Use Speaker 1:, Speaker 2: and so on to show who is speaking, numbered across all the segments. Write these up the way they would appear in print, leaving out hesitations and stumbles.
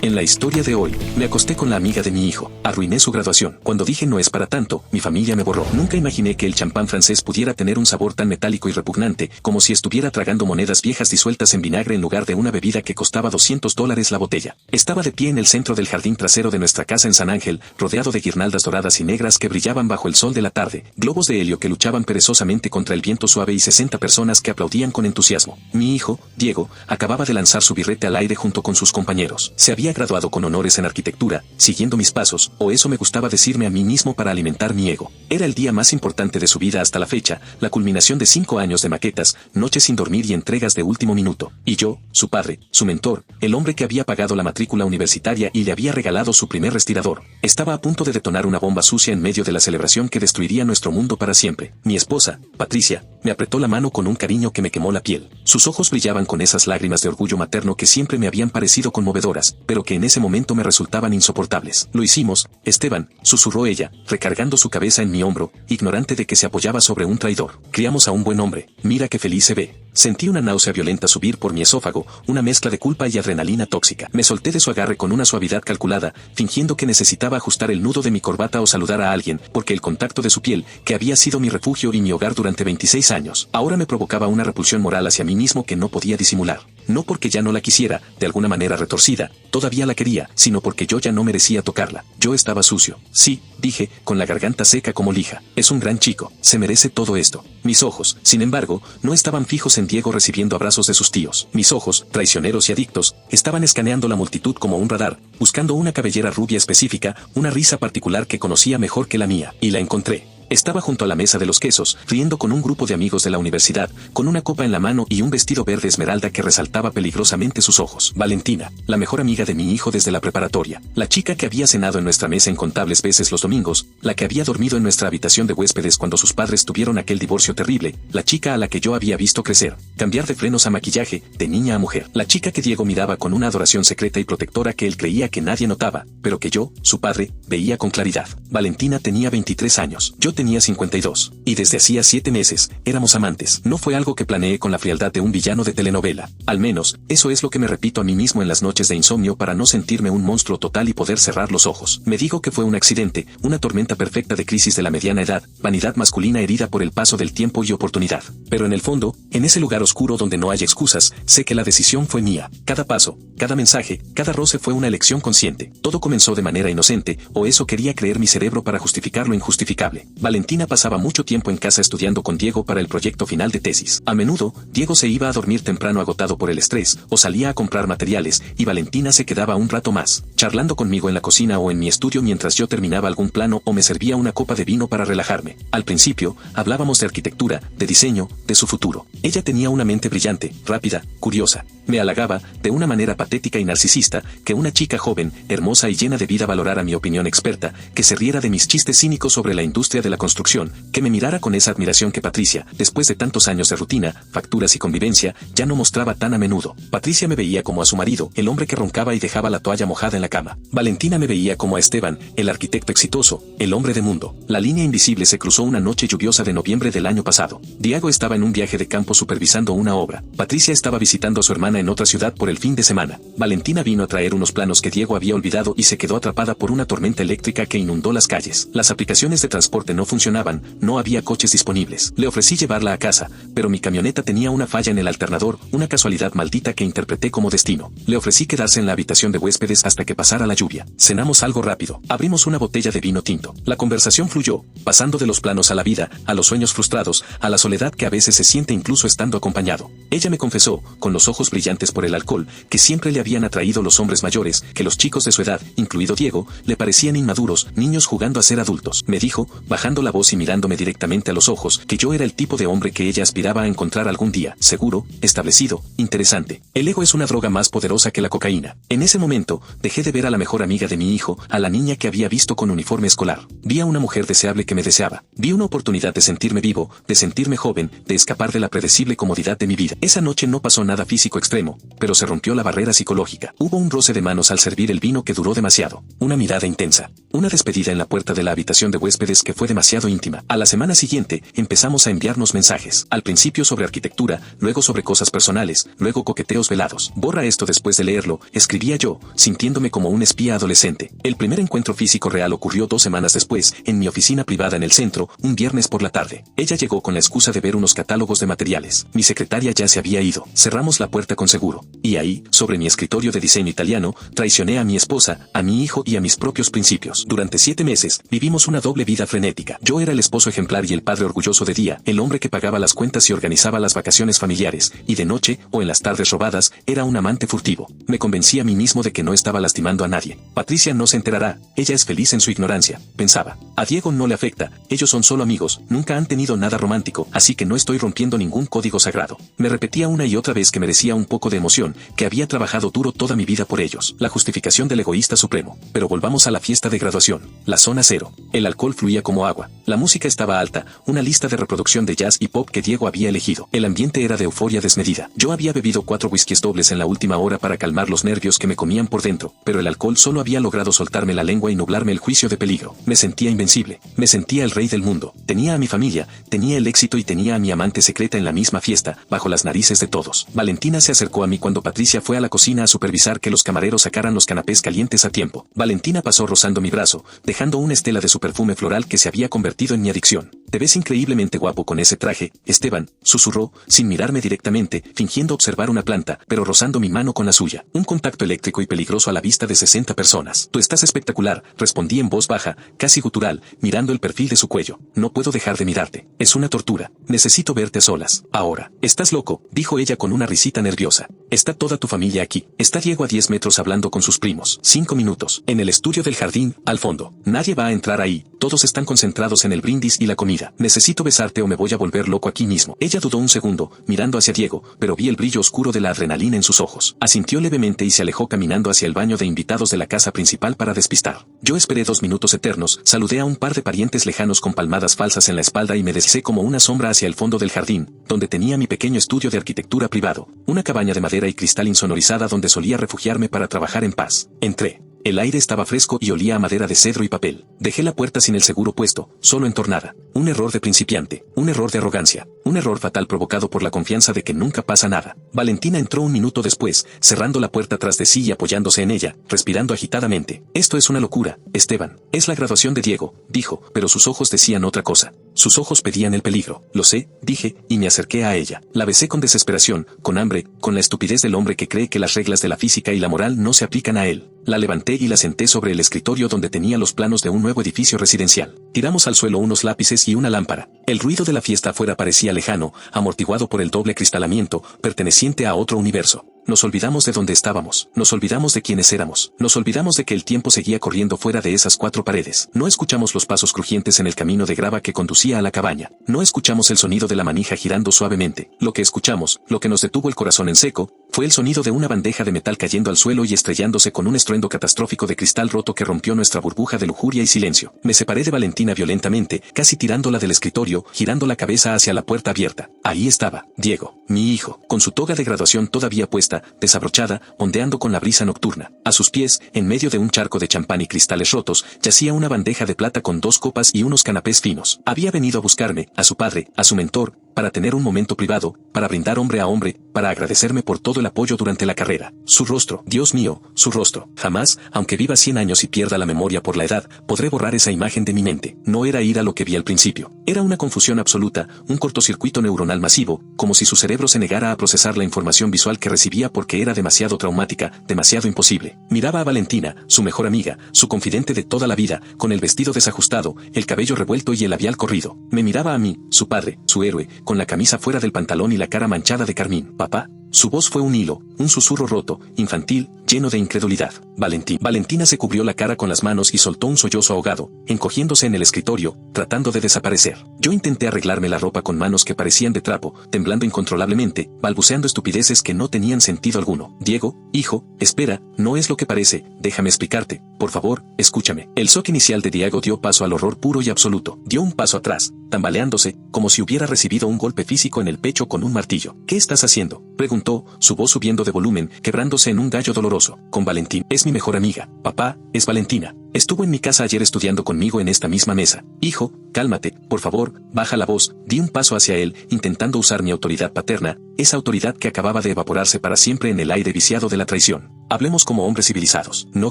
Speaker 1: En la historia de hoy, me acosté con la amiga de mi hijo, arruiné su graduación. Cuando dije no es para tanto, mi familia me borró. Nunca imaginé que el champán francés pudiera tener un sabor tan metálico y repugnante, como si estuviera tragando monedas viejas disueltas en vinagre en lugar de una bebida que costaba $200 la botella. Estaba de pie en el centro del jardín trasero de nuestra casa en San Ángel, rodeado de guirnaldas doradas y negras que brillaban bajo el sol de la tarde, globos de helio que luchaban perezosamente contra el viento suave y 60 personas que aplaudían con entusiasmo. Mi hijo, Diego, acababa de lanzar su birrete al aire junto con sus compañeros. Se había graduado con honores en arquitectura, siguiendo mis pasos, o eso me gustaba decirme a mí mismo para alimentar mi ego. Era el día más importante de su vida hasta la fecha, la culminación de 5 años de maquetas, noches sin dormir y entregas de último minuto. Y yo, su padre, su mentor, el hombre que había pagado la matrícula universitaria y le había regalado su primer respirador, estaba a punto de detonar una bomba sucia en medio de la celebración que destruiría nuestro mundo para siempre. Mi esposa, Patricia, me apretó la mano con un cariño que me quemó la piel. Sus ojos brillaban con esas lágrimas de orgullo materno que siempre me habían parecido conmovedoras, pero que en ese momento me resultaban insoportables. Lo hicimos, Esteban, susurró ella, recargando su cabeza en mi hombro, ignorante de que se apoyaba sobre un traidor. Criamos a un buen hombre, mira qué feliz se ve. Sentí una náusea violenta subir por mi esófago, una mezcla de culpa y adrenalina tóxica. Me solté de su agarre con una suavidad calculada, fingiendo que necesitaba ajustar el nudo de mi corbata o saludar a alguien, porque el contacto de su piel, que había sido mi refugio y mi hogar durante 26 años, ahora me provocaba una repulsión moral hacia mí mismo que no podía disimular. No porque ya no la quisiera, de alguna manera retorcida, todavía la quería, sino porque yo ya no merecía tocarla. Yo estaba sucio. Sí, dije, con la garganta seca como lija. Es un gran chico, se merece todo esto. Mis ojos, sin embargo, no estaban fijos en Diego recibiendo abrazos de sus tíos. Mis ojos, traicioneros y adictos, estaban escaneando la multitud como un radar, buscando una cabellera rubia específica, una risa particular que conocía mejor que la mía, y la encontré. Estaba junto a la mesa de los quesos, riendo con un grupo de amigos de la universidad, con una copa en la mano y un vestido verde esmeralda que resaltaba peligrosamente sus ojos. Valentina, la mejor amiga de mi hijo desde la preparatoria, la chica que había cenado en nuestra mesa incontables veces los domingos, la que había dormido en nuestra habitación de huéspedes cuando sus padres tuvieron aquel divorcio terrible, la chica a la que yo había visto crecer, cambiar de frenos a maquillaje, de niña a mujer, la chica que Diego miraba con una adoración secreta y protectora que él creía que nadie notaba, pero que yo, su padre, veía con claridad. Valentina tenía 23 años, yo tenía 52, y desde hacía 7 meses, éramos amantes. No fue algo que planeé con la frialdad de un villano de telenovela. Al menos, eso es lo que me repito a mí mismo en las noches de insomnio para no sentirme un monstruo total y poder cerrar los ojos. Me digo que fue un accidente, una tormenta perfecta de crisis de la mediana edad, vanidad masculina herida por el paso del tiempo y oportunidad. Pero en el fondo, en ese lugar oscuro donde no hay excusas, sé que la decisión fue mía. Cada paso, cada mensaje, cada roce fue una elección consciente. Todo comenzó de manera inocente, o eso quería creer mi cerebro para justificar lo injustificable. Valentina pasaba mucho tiempo en casa estudiando con Diego para el proyecto final de tesis. A menudo, Diego se iba a dormir temprano agotado por el estrés, o salía a comprar materiales, y Valentina se quedaba un rato más, charlando conmigo en la cocina o en mi estudio mientras yo terminaba algún plano o me servía una copa de vino para relajarme. Al principio, hablábamos de arquitectura, de diseño, de su futuro. Ella tenía una mente brillante, rápida, curiosa. Me halagaba, de una manera patética y narcisista, que una chica joven, hermosa y llena de vida valorara mi opinión experta, que se riera de mis chistes cínicos sobre la industria de la construcción, que me mirara con esa admiración que Patricia, después de tantos años de rutina, facturas y convivencia, ya no mostraba tan a menudo. Patricia me veía como a su marido, el hombre que roncaba y dejaba la toalla mojada en la cama. Valentina me veía como a Esteban, el arquitecto exitoso, el hombre de mundo. La línea invisible se cruzó una noche lluviosa de noviembre del año pasado. Diego estaba en un viaje de campo supervisando una obra. Patricia estaba visitando a su hermana en otra ciudad por el fin de semana. Valentina vino a traer unos planos que Diego había olvidado y se quedó atrapada por una tormenta eléctrica que inundó las calles. Las aplicaciones de transporte no funcionaban, no había coches disponibles. Le ofrecí llevarla a casa, pero mi camioneta tenía una falla en el alternador, una casualidad maldita que interpreté como destino. Le ofrecí quedarse en la habitación de huéspedes hasta que pasara la lluvia. Cenamos algo rápido. Abrimos una botella de vino tinto. La conversación fluyó, pasando de los planos a la vida, a los sueños frustrados, a la soledad que a veces se siente incluso estando acompañado. Ella me confesó, con los ojos brillantes por el alcohol, que siempre le habían atraído los hombres mayores, que los chicos de su edad, incluido Diego, le parecían inmaduros, niños jugando a ser adultos. Me dijo, bajando la voz y mirándome directamente a los ojos, que yo era el tipo de hombre que ella aspiraba a encontrar algún día, seguro, establecido, interesante. El ego es una droga más poderosa que la cocaína. En ese momento, dejé de ver a la mejor amiga de mi hijo, a la niña que había visto con uniforme escolar. Vi a una mujer deseable que me deseaba. Vi una oportunidad de sentirme vivo, de sentirme joven, de escapar de la predecible comodidad de mi vida. Esa noche no pasó nada físico extremo, pero se rompió la barrera psicológica. Hubo un roce de manos al servir el vino que duró demasiado. Una mirada intensa. Una despedida en la puerta de la habitación de huéspedes que fue demasiado demasiado íntima. A la semana siguiente, empezamos a enviarnos mensajes. Al principio sobre arquitectura, luego sobre cosas personales, luego coqueteos velados. Borra esto después de leerlo, escribía yo, sintiéndome como un espía adolescente. El primer encuentro físico real ocurrió 2 semanas después, en mi oficina privada en el centro, un viernes por la tarde. Ella llegó con la excusa de ver unos catálogos de materiales. Mi secretaria ya se había ido. Cerramos la puerta con seguro. Y ahí, sobre mi escritorio de diseño italiano, traicioné a mi esposa, a mi hijo y a mis propios principios. Durante 7 meses, vivimos una doble vida frenética. Yo era el esposo ejemplar y el padre orgulloso de día, el hombre que pagaba las cuentas y organizaba las vacaciones familiares, y de noche, o en las tardes robadas, era un amante furtivo. Me convencí a mí mismo de que no estaba lastimando a nadie. Patricia no se enterará, ella es feliz en su ignorancia, pensaba. A Diego no le afecta, ellos son solo amigos, nunca han tenido nada romántico, así que no estoy rompiendo ningún código sagrado. Me repetía una y otra vez que merecía un poco de emoción, que había trabajado duro toda mi vida por ellos. La justificación del egoísta supremo. Pero volvamos a la fiesta de graduación. La zona cero. El alcohol fluía como agua. La música estaba alta, una lista de reproducción de jazz y pop que Diego había elegido. El ambiente era de euforia desmedida. Yo había bebido 4 whiskies dobles en la última hora para calmar los nervios que me comían por dentro, pero el alcohol solo había logrado soltarme la lengua y nublarme el juicio de peligro. Me sentía invencible. Me sentía el rey del mundo. Tenía a mi familia, tenía el éxito y tenía a mi amante secreta en la misma fiesta, bajo las narices de todos. Valentina se acercó a mí cuando Patricia fue a la cocina a supervisar que los camareros sacaran los canapés calientes a tiempo. Valentina pasó rozando mi brazo, dejando una estela de su perfume floral que se había convertido en mi adicción. Te ves increíblemente guapo con ese traje, Esteban, susurró, sin mirarme directamente, fingiendo observar una planta, pero rozando mi mano con la suya. Un contacto eléctrico y peligroso a la vista de 60 personas. Tú estás espectacular, respondí en voz baja, casi gutural, mirando el perfil de su cuello. No puedo dejar de mirarte. Es una tortura. Necesito verte a solas. Ahora. Estás loco, dijo ella con una risita nerviosa. Está toda tu familia aquí. Está Diego a 10 metros hablando con sus primos. 5 minutos. En el estudio del jardín, al fondo. Nadie va a entrar ahí. Todos están concentrados en el brindis y la comida. Necesito besarte o me voy a volver loco aquí mismo. Ella dudó un segundo, mirando hacia Diego, pero vi el brillo oscuro de la adrenalina en sus ojos. Asintió levemente y se alejó caminando hacia el baño de invitados de la casa principal para despistar. Yo esperé 2 minutos eternos, saludé a un par de parientes lejanos con palmadas falsas en la espalda y me deslizé como una sombra hacia el fondo del jardín, donde tenía mi pequeño estudio de arquitectura privado, una cabaña de madera y cristal insonorizada donde solía refugiarme para trabajar en paz. Entré. El aire estaba fresco y olía a madera de cedro y papel. Dejé la puerta sin el seguro puesto, solo entornada. Un error de principiante, un error de arrogancia, un error fatal provocado por la confianza de que nunca pasa nada. Valentina entró 1 minuto después, cerrando la puerta tras de sí y apoyándose en ella, respirando agitadamente. Esto es una locura, Esteban. Es la graduación de Diego, dijo, pero sus ojos decían otra cosa. Sus ojos pedían el peligro. Lo sé, dije, y me acerqué a ella. La besé con desesperación, con hambre, con la estupidez del hombre que cree que las reglas de la física y la moral no se aplican a él. La levanté y la senté sobre el escritorio donde tenía los planos de un nuevo edificio residencial. Tiramos al suelo unos lápices y una lámpara. El ruido de la fiesta afuera parecía lejano, amortiguado por el doble acristalamiento, perteneciente a otro universo. Nos olvidamos de dónde estábamos, nos olvidamos de quiénes éramos, nos olvidamos de que el tiempo seguía corriendo fuera de esas 4 paredes. No escuchamos los pasos crujientes en el camino de grava que conducía a la cabaña. No escuchamos el sonido de la manija girando suavemente. Lo que escuchamos, lo que nos detuvo el corazón en seco, fue el sonido de una bandeja de metal cayendo al suelo y estrellándose con un estruendo catastrófico de cristal roto que rompió nuestra burbuja de lujuria y silencio. Me separé de Valentina violentamente, casi tirándola del escritorio, girando la cabeza hacia la puerta abierta. Ahí estaba, Diego, mi hijo, con su toga de graduación todavía puesta, desabrochada, ondeando con la brisa nocturna. A sus pies, en medio de un charco de champán y cristales rotos, yacía una bandeja de plata con 2 copas y unos canapés finos. Había venido a buscarme, a su padre, a su mentor, para tener un momento privado, para brindar hombre a hombre, para agradecerme por todo el apoyo durante la carrera. Su rostro, Dios mío, su rostro. Jamás, aunque viva 100 años y pierda la memoria por la edad, podré borrar esa imagen de mi mente. No era ira lo que vi al principio. Era una confusión absoluta, un cortocircuito neuronal masivo, como si su cerebro se negara a procesar la información visual que recibía porque era demasiado traumática, demasiado imposible. Miraba a Valentina, su mejor amiga, su confidente de toda la vida, con el vestido desajustado, el cabello revuelto y el labial corrido. Me miraba a mí, su padre, su héroe, con la camisa fuera del pantalón y la cara manchada de carmín. ¿Papá? Su voz fue un hilo, un susurro roto, infantil, lleno de incredulidad. Valentina se cubrió la cara con las manos y soltó un sollozo ahogado, encogiéndose en el escritorio, tratando de desaparecer. Yo intenté arreglarme la ropa con manos que parecían de trapo, temblando incontrolablemente, balbuceando estupideces que no tenían sentido alguno. Diego, hijo, espera, no es lo que parece, déjame explicarte, por favor, escúchame. El shock inicial de Diego dio paso al horror puro y absoluto. Dio un paso atrás, tambaleándose, como si hubiera recibido un golpe físico en el pecho con un martillo. ¿Qué estás haciendo?, preguntó, su voz subiendo de volumen, quebrándose en un gallo doloroso. Con Valentín. Es mi mejor amiga. Papá, es Valentina. Estuvo en mi casa ayer estudiando conmigo en esta misma mesa. Hijo, Cálmate, por favor, baja la voz. Di un paso hacia él, intentando usar mi autoridad paterna, esa autoridad que acababa de evaporarse para siempre en el aire viciado de la traición. Hablemos como hombres civilizados. No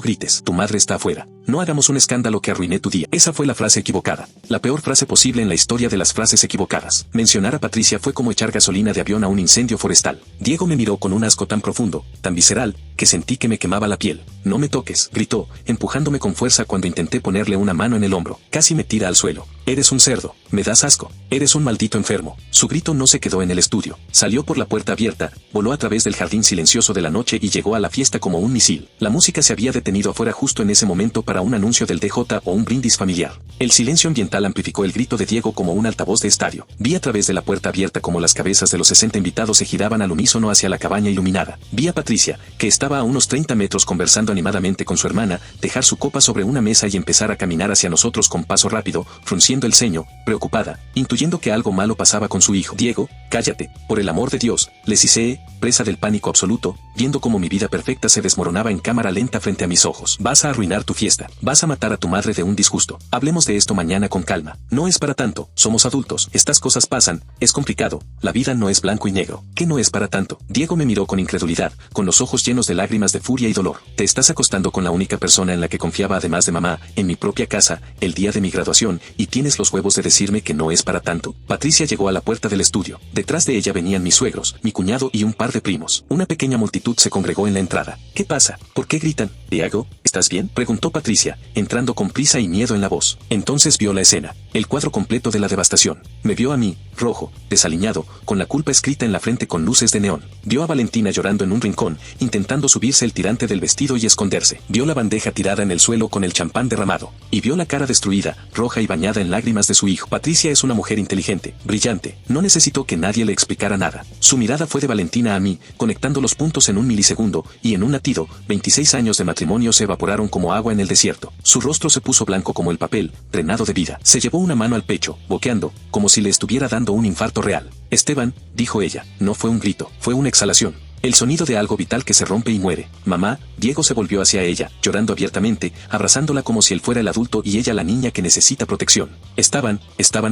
Speaker 1: grites, tu madre está afuera. No hagamos un escándalo que arruiné tu día. Esa fue la frase equivocada. La peor frase posible en la historia de las frases equivocadas. Mencionar a Patricia fue como echar gasolina de avión a un incendio forestal. Diego me miró con un asco tan profundo, tan visceral, que sentí que me quemaba la piel. No me toques, gritó, empujándome con fuerza cuando intenté ponerle una mano en el hombro. Casi me tira al suelo. Eres un cerdo. Me das asco. Eres un maldito enfermo. Su grito no se quedó en el estudio. Salió por la puerta abierta, voló a través del jardín silencioso de la noche y llegó a la fiesta como un misil. La música se había detenido afuera justo en ese momento para un anuncio del DJ o un brindis familiar. El silencio ambiental amplificó el grito de Diego como un altavoz de estadio. Vi a través de la puerta abierta como las cabezas de los 60 invitados se giraban al unísono hacia la cabaña iluminada. Vi a Patricia, que estaba a unos 30 metros conversando animadamente con su hermana, dejar su copa sobre una mesa y empezar a caminar hacia nosotros con paso rápido, frunciendo el ceño, preocupada, intuyendo que algo malo pasaba con su hijo. Diego, cállate, por el amor de Dios, le siseé, presa del pánico absoluto, viendo cómo mi vida perfecta se desmoronaba en cámara lenta frente a mis ojos. Vas a arruinar tu fiesta, vas a matar a tu madre de un disgusto. Hablemos de esto mañana con calma. No es para tanto, somos adultos, estas cosas pasan, es complicado, la vida no es blanco y negro. ¿Qué no es para tanto? Diego me miró con incredulidad, con los ojos llenos de lágrimas de furia y dolor. Te estás acostando con la única persona en la que confiaba además de mamá, en mi propia casa, el día de mi graduación, y tienes los huevos de decirme que no es para tanto. Patricia llegó a la puerta del estudio. Detrás de ella venían mis suegros, mi cuñado y un par de primos. Una pequeña multitud se congregó en la entrada. ¿Qué pasa? ¿Por qué gritan? Diego, ¿estás bien? Preguntó Patricia, entrando con prisa y miedo en la voz. Entonces vio la escena, el cuadro completo de la devastación. Me vio a mí, rojo, desaliñado, con la culpa escrita en la frente con luces de neón. Vio a Valentina llorando en un rincón, intentando subirse el tirante del vestido y esconderse. Vio la bandeja tirada en el suelo con el champán derramado. Y vio la cara destruida, roja y bañada en lágrimas de su hijo. Patricia es una mujer inteligente, brillante. No necesitó que nadie le explicara nada. Su mirada fue de Valentina a mí, conectando los puntos en un milisegundo, y en un latido, 26 años de matrimonio se evaporaron como agua en el desierto. Su rostro se puso blanco como el papel, drenado de vida. Se llevó una mano al pecho, boqueando, como si le estuviera dando un infarto real. Esteban, dijo ella, no fue un grito, fue una exhalación. El sonido de algo vital que se rompe y muere. Mamá, Diego se volvió hacia ella, llorando abiertamente, abrazándola como si él fuera el adulto y ella la niña que necesita protección. Estaban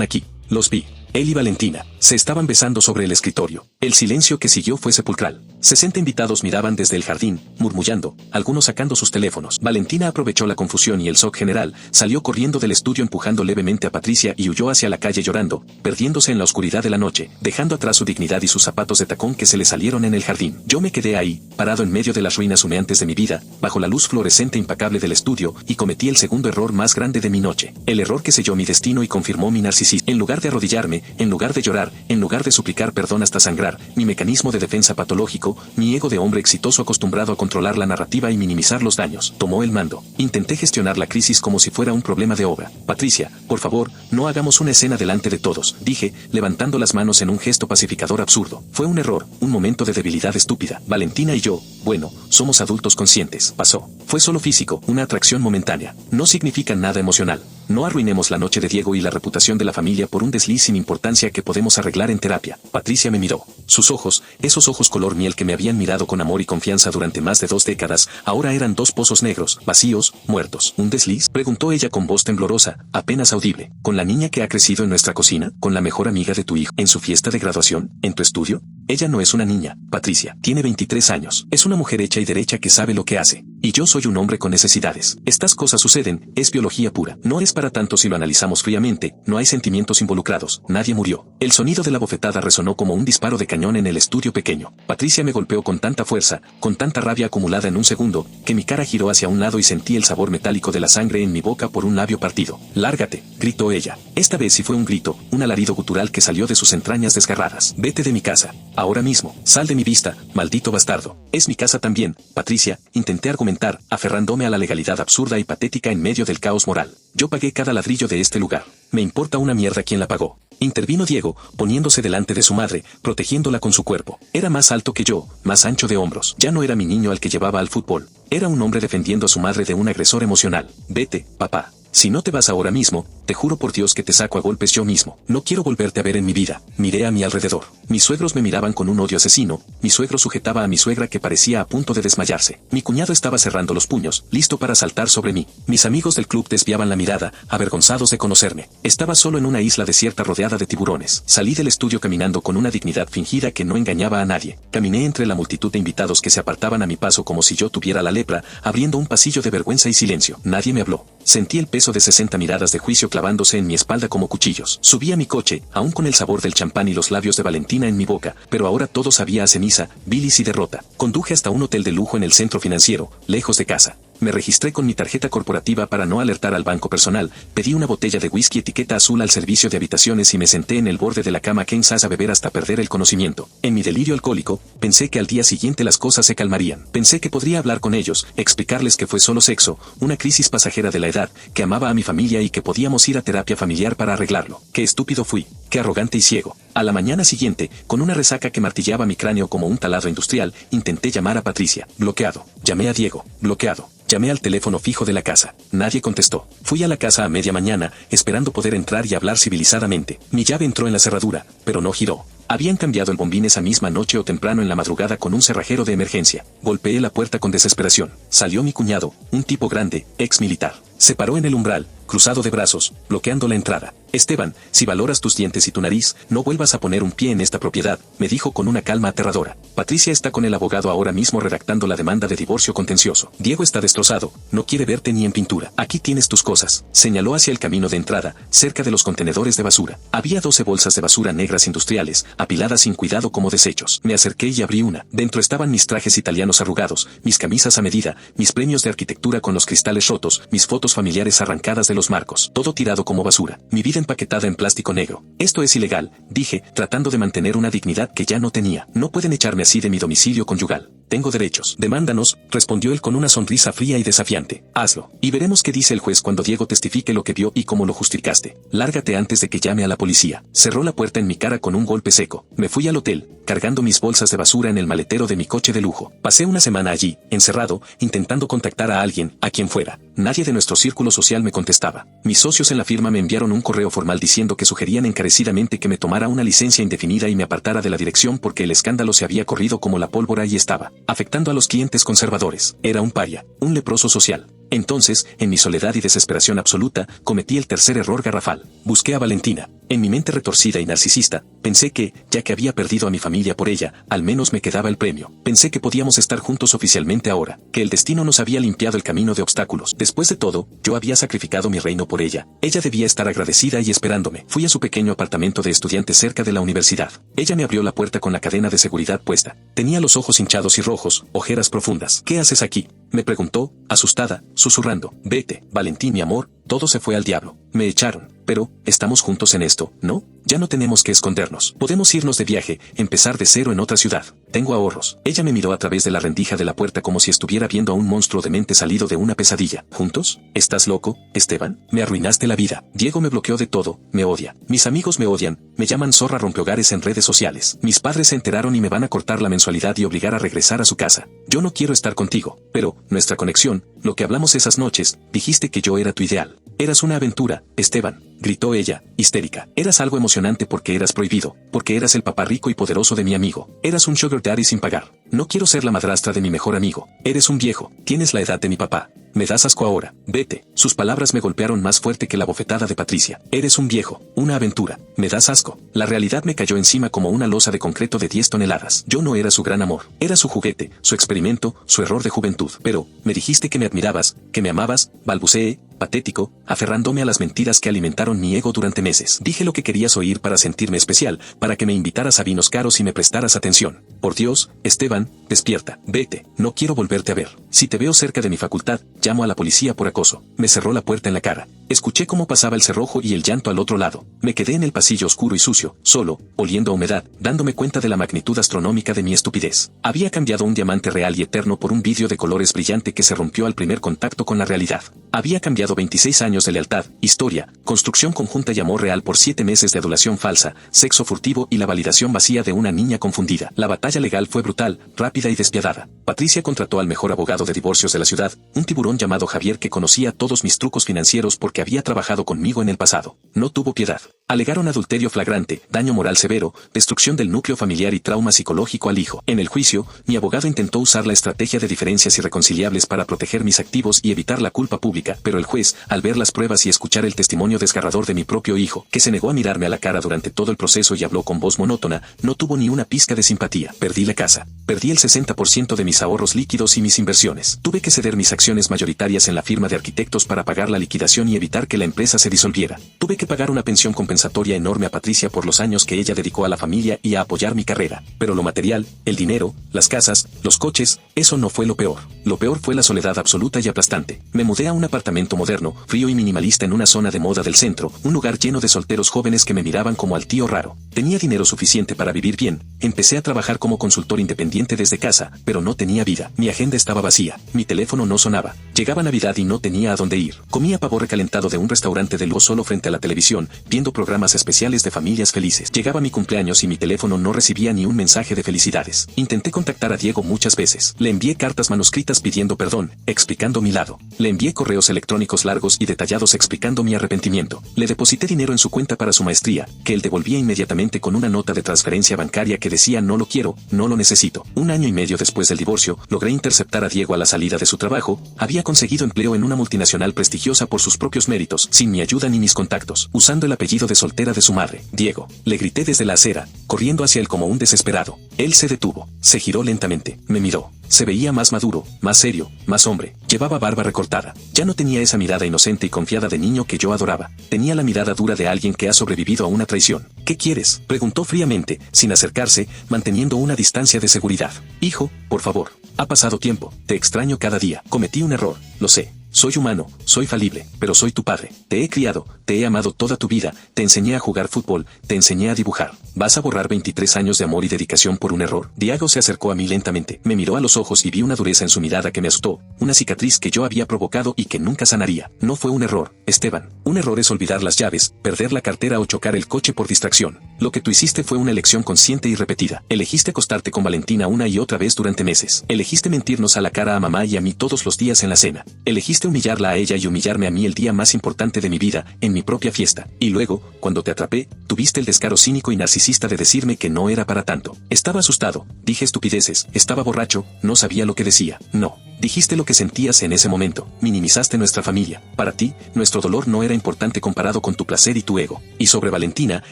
Speaker 1: aquí. Los vi. Él y Valentina se estaban besando sobre el escritorio. El silencio que siguió fue sepulcral. 60 invitados miraban desde el jardín, murmullando, algunos sacando sus teléfonos. Valentina aprovechó la confusión y el shock general, salió corriendo del estudio empujando levemente a Patricia y huyó hacia la calle llorando, perdiéndose en la oscuridad de la noche, dejando atrás su dignidad y sus zapatos de tacón que se le salieron en el jardín. Yo me quedé ahí, parado en medio de las ruinas humeantes de mi vida, bajo la luz fluorescente impecable del estudio, y cometí el segundo error más grande de mi noche. El error que selló mi destino y confirmó mi narcisismo. En lugar de arrodillarme, en lugar de llorar, en lugar de suplicar perdón hasta sangrar, mi mecanismo de defensa patológico, mi ego de hombre exitoso acostumbrado a controlar la narrativa y minimizar los daños, tomó el mando. Intenté gestionar la crisis como si fuera un problema de obra. Patricia, por favor, no hagamos una escena delante de todos, dije, levantando las manos en un gesto pacificador absurdo. Fue un error, un momento de debilidad estúpida. Valentina y yo, bueno, somos adultos conscientes. Pasó. Fue solo físico, una atracción momentánea. No significa nada emocional. No arruinemos la noche de Diego y la reputación de la familia por un desliz sin importancia que podemos arreglar en terapia. Patricia me miró. Sus ojos, esos ojos color miel que me habían mirado con amor y confianza durante más de 2 décadas, ahora eran 2 pozos negros, vacíos, muertos. ¿Un desliz? Preguntó ella con voz temblorosa, apenas audible. ¿Con la niña que ha crecido en nuestra cocina? ¿Con la mejor amiga de tu hijo? ¿En su fiesta de graduación? ¿En tu estudio? Ella no es una niña, Patricia. Tiene 23 años. Es una mujer hecha y derecha que sabe lo que hace. Y yo soy un hombre con necesidades. Estas cosas suceden, es biología pura. No es para tanto si lo analizamos fríamente, no hay sentimientos involucrados, nadie murió. El sonido de la bofetada resonó como un disparo de cañón en el estudio pequeño. Patricia me golpeó con tanta fuerza, con tanta rabia acumulada en un segundo, que mi cara giró hacia un lado y sentí el sabor metálico de la sangre en mi boca por un labio partido. ¡Lárgate!, gritó ella. Esta vez sí fue un grito, un alarido gutural que salió de sus entrañas desgarradas. Vete de mi casa. Ahora mismo. Sal de mi vista, maldito bastardo. Es mi casa también, Patricia, intenté argumentar, aferrándome a la legalidad absurda y patética en medio del caos moral. Yo pagué cada ladrillo de este lugar. Me importa una mierda quién la pagó. Intervino Diego, poniéndose delante de su madre, protegiéndola con su cuerpo. Era más alto que yo, más ancho de hombros. Ya no era mi niño al que llevaba al fútbol. Era un hombre defendiendo a su madre de un agresor emocional. Vete, papá. Si no te vas ahora mismo, te juro por Dios que te saco a golpes yo mismo. No quiero volverte a ver en mi vida. Miré a mi alrededor. Mis suegros me miraban con un odio asesino. Mi suegro sujetaba a mi suegra que parecía a punto de desmayarse. Mi cuñado estaba cerrando los puños, listo para saltar sobre mí. Mis amigos del club desviaban la mirada, avergonzados de conocerme. Estaba solo en una isla desierta rodeada de tiburones. Salí del estudio caminando con una dignidad fingida que no engañaba a nadie. Caminé entre la multitud de invitados que se apartaban a mi paso como si yo tuviera la lepra, abriendo un pasillo de vergüenza y silencio. Nadie me habló. Sentí el peso de 60 miradas de juicio clavándose en mi espalda como cuchillos. Subí a mi coche, aún con el sabor del champán y los labios de Valentina en mi boca, pero ahora todo sabía a ceniza, bilis y derrota. Conduje hasta un hotel de lujo en el centro financiero, lejos de casa. Me registré con mi tarjeta corporativa para no alertar al banco personal, pedí una botella de whisky etiqueta azul al servicio de habitaciones y me senté en el borde de la cama king size a beber hasta perder el conocimiento. En mi delirio alcohólico, pensé que al día siguiente las cosas se calmarían. Pensé que podría hablar con ellos, explicarles que fue solo sexo, una crisis pasajera de la edad, que amaba a mi familia y que podíamos ir a terapia familiar para arreglarlo. Qué estúpido fui, qué arrogante y ciego. A la mañana siguiente, con una resaca que martillaba mi cráneo como un taladro industrial, intenté llamar a Patricia. Bloqueado. Llamé a Diego. Bloqueado. Llamé al teléfono fijo de la casa. Nadie contestó. Fui a la casa a media mañana, esperando poder entrar y hablar civilizadamente. Mi llave entró en la cerradura, pero no giró. Habían cambiado el bombín esa misma noche o temprano en la madrugada con un cerrajero de emergencia. Golpeé la puerta con desesperación. Salió mi cuñado, un tipo grande, ex militar. Se paró en el umbral, cruzado de brazos, bloqueando la entrada. Esteban, si valoras tus dientes y tu nariz, no vuelvas a poner un pie en esta propiedad, me dijo con una calma aterradora. Patricia está con el abogado ahora mismo redactando la demanda de divorcio contencioso. Diego está destrozado, no quiere verte ni en pintura. Aquí tienes tus cosas. Señaló hacia el camino de entrada, cerca de los contenedores de basura. Había 12 bolsas de basura negras industriales, apiladas sin cuidado como desechos. Me acerqué y abrí una. Dentro estaban mis trajes italianos arrugados, mis camisas a medida, mis premios de arquitectura con los cristales rotos, mis fotos familiares arrancadas de los marcos, todo tirado como basura. Mi vida empaquetada en plástico negro. Esto es ilegal, dije, tratando de mantener una dignidad que ya no tenía. No pueden echarme así de mi domicilio conyugal. Tengo derechos. Demándanos, respondió él con una sonrisa fría y desafiante. Hazlo. Y veremos qué dice el juez cuando Diego testifique lo que vio y cómo lo justificaste. Lárgate antes de que llame a la policía. Cerró la puerta en mi cara con un golpe seco. Me fui al hotel, cargando mis bolsas de basura en el maletero de mi coche de lujo. Pasé una semana allí, encerrado, intentando contactar a alguien, a quien fuera. Nadie de nuestro círculo social me contestaba. Mis socios en la firma me enviaron un correo formal diciendo que sugerían encarecidamente que me tomara una licencia indefinida y me apartara de la dirección porque el escándalo se había corrido como la pólvora y estaba afectando a los clientes conservadores. Era un paria, un leproso social. Entonces, en mi soledad y desesperación absoluta, cometí el tercer error garrafal. Busqué a Valentina. En mi mente retorcida y narcisista, pensé que, ya que había perdido a mi familia por ella, al menos me quedaba el premio. Pensé que podíamos estar juntos oficialmente ahora, que el destino nos había limpiado el camino de obstáculos. Después de todo, yo había sacrificado mi reino por ella. Ella debía estar agradecida y esperándome. Fui a su pequeño apartamento de estudiante cerca de la universidad. Ella me abrió la puerta con la cadena de seguridad puesta. Tenía los ojos hinchados y rojos, ojeras profundas. ¿Qué haces aquí?, me preguntó, asustada, susurrando. Vete, Valentín, mi amor, todo se fue al diablo. Me echaron, pero, estamos juntos en esto, ¿no? Ya no tenemos que escondernos. Podemos irnos de viaje, empezar de cero en otra ciudad. Tengo ahorros. Ella me miró a través de la rendija de la puerta como si estuviera viendo a un monstruo demente salido de una pesadilla. ¿Juntos? ¿Estás loco, Esteban? Me arruinaste la vida. Diego me bloqueó de todo, me odia. Mis amigos me odian, me llaman zorra rompehogares en redes sociales. Mis padres se enteraron y me van a cortar la mensualidad y obligar a regresar a su casa. Yo no quiero estar contigo, pero, nuestra conexión, lo que hablamos esas noches, dijiste que yo era tu ideal. Eras una aventura, Esteban, gritó ella, histérica. Eras algo emocionante porque eras prohibido, porque eras el papá rico y poderoso de mi amigo. Eras un sugar daddy sin pagar. No quiero ser la madrastra de mi mejor amigo. Eres un viejo, tienes la edad de mi papá. Me das asco ahora. Vete. Sus palabras me golpearon más fuerte que la bofetada de Patricia. Eres un viejo, una aventura. Me das asco. La realidad me cayó encima como una losa de concreto de 10 toneladas. Yo no era su gran amor. Era su juguete, su experimento, su error de juventud. Pero, me dijiste que me admirabas, que me amabas, balbuceé, patético, aferrándome a las mentiras que alimentaron mi ego durante meses. Dije lo que querías oír para sentirme especial, para que me invitaras a vinos caros y me prestaras atención. Por Dios, Esteban, despierta. Vete. No quiero volverte a ver. Si te veo cerca de mi facultad, llamo a la policía por acoso. Me cerró la puerta en la cara. Escuché cómo pasaba el cerrojo y el llanto al otro lado. Me quedé en el pasillo oscuro y sucio, solo, oliendo a humedad, dándome cuenta de la magnitud astronómica de mi estupidez. Había cambiado un diamante real y eterno por un vidrio de colores brillante que se rompió al primer contacto con la realidad. Había cambiado 26 años de lealtad, historia, construcción conjunta y amor real por 7 meses de adulación falsa, sexo furtivo y la validación vacía de una niña confundida. La batalla legal fue brutal, rápida y despiadada. Patricia contrató al mejor abogado de divorcios de la ciudad, un tiburón llamado Javier que conocía todos mis trucos financieros porque había trabajado conmigo en el pasado. No tuvo piedad. Alegaron adulterio flagrante, daño moral severo, destrucción del núcleo familiar y trauma psicológico al hijo. En el juicio, mi abogado intentó usar la estrategia de diferencias irreconciliables para proteger mis activos y evitar la culpa pública, pero el juez, al ver las pruebas y escuchar el testimonio desgarrador de mi propio hijo, que se negó a mirarme a la cara durante todo el proceso y habló con voz monótona, no tuvo ni una pizca de simpatía. Perdí la casa. Perdí el 60% de mis ahorros líquidos y mis inversiones. Tuve que ceder mis acciones mayoritarias en la firma de arquitectos para pagar la liquidación y evitar que la empresa se disolviera. Tuve que pagar una pensión compensatoria enorme a Patricia por los años que ella dedicó a la familia y a apoyar mi carrera. Pero lo material, el dinero, las casas, los coches, eso no fue lo peor. Lo peor fue la soledad absoluta y aplastante. Me mudé a un apartamento moderno, frío y minimalista en una zona de moda del centro, un lugar lleno de solteros jóvenes que me miraban como al tío raro. Tenía dinero suficiente para vivir bien. Empecé a trabajar como consultor independiente desde casa, pero no tenía vida. Mi agenda estaba vacía. Mi teléfono no sonaba. Llegaba Navidad y no tenía a dónde ir. Comía pavo recalentado de un restaurante de lujo solo frente a la televisión, viendo programas especiales de familias felices. Llegaba mi cumpleaños y mi teléfono no recibía ni un mensaje de felicidades. Intenté contactar a Diego muchas veces. Le envié cartas manuscritas pidiendo perdón, explicando mi lado. Le envié correos electrónicos largos y detallados explicando mi arrepentimiento. Le deposité dinero en su cuenta para su maestría, que él devolvía inmediatamente con una nota de transferencia bancaria que decía no lo quiero, no lo necesito. Un año y medio después del divorcio, logré interceptar a Diego a la salida de su trabajo. Había conseguido empleo en una multinacional prestigiosa por sus propios méritos, sin mi ayuda ni mis contactos, usando el apellido de soltera de su madre. Diego, le grité desde la acera, corriendo hacia él como un desesperado. Él se detuvo, se giró lentamente, me miró. Se veía más maduro, más serio, más hombre. Llevaba barba recortada. Ya no tenía esa mirada inocente y confiada de niño que yo adoraba. Tenía la mirada dura de alguien que ha sobrevivido a una traición. ¿Qué quieres?, preguntó fríamente, sin acercarse, manteniendo una distancia de seguridad. Hijo, por favor. Ha pasado tiempo. Te extraño cada día. Cometí un error, lo sé. Soy humano, soy falible, pero soy tu padre. Te he criado, te he amado toda tu vida, te enseñé a jugar fútbol, te enseñé a dibujar. ¿Vas a borrar 23 años de amor y dedicación por un error? Diego se acercó a mí lentamente, me miró a los ojos y vi una dureza en su mirada que me asustó, una cicatriz que yo había provocado y que nunca sanaría. No fue un error, Esteban. Un error es olvidar las llaves, perder la cartera o chocar el coche por distracción. Lo que tú hiciste fue una elección consciente y repetida. Elegiste acostarte con Valentina una y otra vez durante meses. Elegiste mentirnos a la cara a mamá y a mí todos los días en la cena. Elegiste humillarla a ella y humillarme a mí el día más importante de mi vida, en mi propia fiesta. Y luego, cuando te atrapé, tuviste el descaro cínico y narcisista de decirme que no era para tanto. Estaba asustado, dije estupideces, estaba borracho, no sabía lo que decía. No. Dijiste lo que sentías en ese momento, minimizaste nuestra familia. Para ti, nuestro dolor no era importante comparado con tu placer y tu ego. Y sobre Valentina,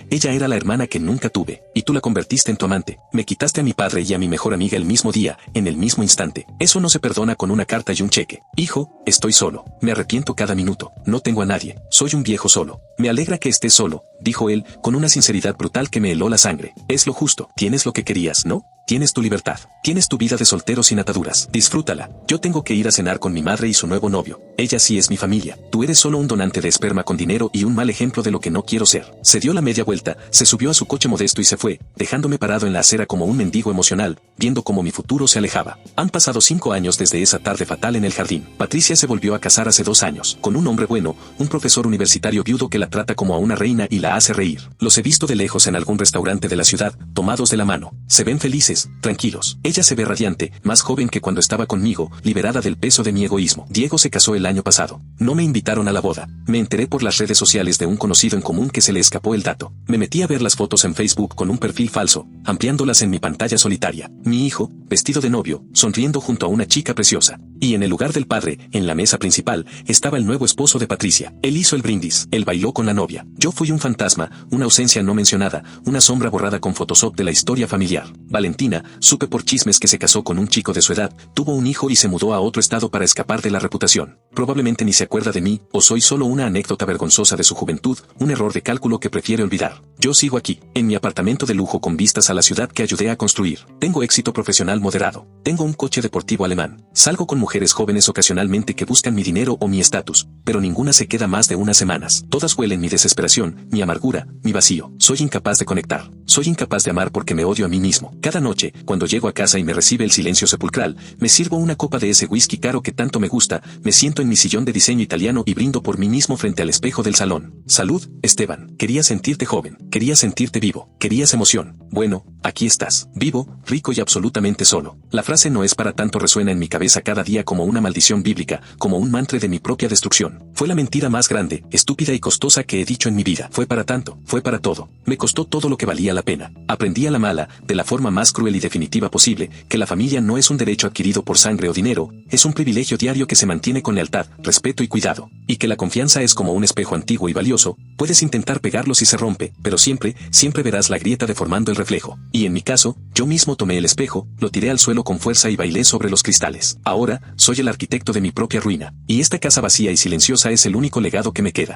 Speaker 1: ella era la hermana que nunca tuve, y tú la convertiste en tu amante. Me quitaste a mi padre y a mi mejor amiga el mismo día, en el mismo instante. Eso no se perdona con una carta y un cheque. Hijo, estoy solo. Me arrepiento cada minuto. No tengo a nadie. Soy un viejo solo. Me alegra que estés solo, dijo él, con una sinceridad brutal que me heló la sangre. Es lo justo. Tienes lo que querías, ¿no? Tienes tu libertad. Tienes tu vida de soltero sin ataduras. Disfrútala. Yo tengo que ir a cenar con mi madre y su nuevo novio. Ella sí es mi familia. Tú eres solo un donante de esperma con dinero y un mal ejemplo de lo que no quiero ser. Se dio la media vuelta, se subió a su coche modesto y se fue, dejándome parado en la acera como un mendigo emocional, viendo cómo mi futuro se alejaba. Han pasado 5 años desde esa tarde fatal en el jardín. Patricia se volvió a casar hace 2 años, con un hombre bueno, un profesor universitario viudo que la trata como a una reina y la hace reír. Los he visto de lejos en algún restaurante de la ciudad, tomados de la mano. Se ven felices, tranquilos. Ella se ve radiante, más joven que cuando estaba conmigo, liberada del peso de mi egoísmo. Diego se casó el año pasado. No me invitaron a la boda. Me enteré por las redes sociales de un conocido en común que se le escapó el dato. Me metí a ver las fotos en Facebook con un perfil falso, ampliándolas en mi pantalla solitaria. Mi hijo, vestido de novio, sonriendo junto a una chica preciosa. Y en el lugar del padre, en la mesa principal, estaba el nuevo esposo de Patricia. Él hizo el brindis. Él bailó con la novia. Yo fui un fantasma, una ausencia no mencionada, una sombra borrada con Photoshop de la historia familiar. Valentina, supe por chismes que se casó con un chico de su edad, tuvo un hijo y se mudó a otro estado para escapar de la reputación. Probablemente ni se acuerda de mí, o soy solo una anécdota vergonzosa de su juventud, un error de cálculo que prefiere olvidar. Yo sigo aquí, en mi apartamento de lujo con vistas a la ciudad que ayudé a construir. Tengo éxito profesional moderado. Tengo un coche deportivo alemán. Salgo con mujeres jóvenes ocasionalmente que buscan mi dinero o mi estatus, pero ninguna se queda más de unas semanas. Todas huelen mi desesperación, mi amargura, mi vacío. Soy incapaz de conectar. Soy incapaz de amar porque me odio a mí mismo. Cada noche noche, cuando llego a casa y me recibe el silencio sepulcral, me sirvo una copa de ese whisky caro que tanto me gusta, me siento en mi sillón de diseño italiano y brindo por mí mismo frente al espejo del salón. Salud, Esteban. Querías sentirte joven, querías sentirte vivo, querías emoción. Bueno, aquí estás, vivo, rico y absolutamente solo. La frase no es para tanto resuena en mi cabeza cada día como una maldición bíblica, como un mantra de mi propia destrucción. Fue la mentira más grande, estúpida y costosa que he dicho en mi vida. Fue para tanto, fue para todo. Me costó todo lo que valía la pena. Aprendí a la mala, de la forma más cruel y definitiva posible, que la familia no es un derecho adquirido por sangre o dinero, es un privilegio diario que se mantiene con lealtad, respeto y cuidado. Y que la confianza es como un espejo antiguo y valioso, puedes intentar pegarlo si se rompe, pero siempre, siempre verás la grieta deformando el reflejo. Y en mi caso, yo mismo tomé el espejo, lo tiré al suelo con fuerza y bailé sobre los cristales. Ahora, soy el arquitecto de mi propia ruina. Y esta casa vacía y silenciosa es el único legado que me queda.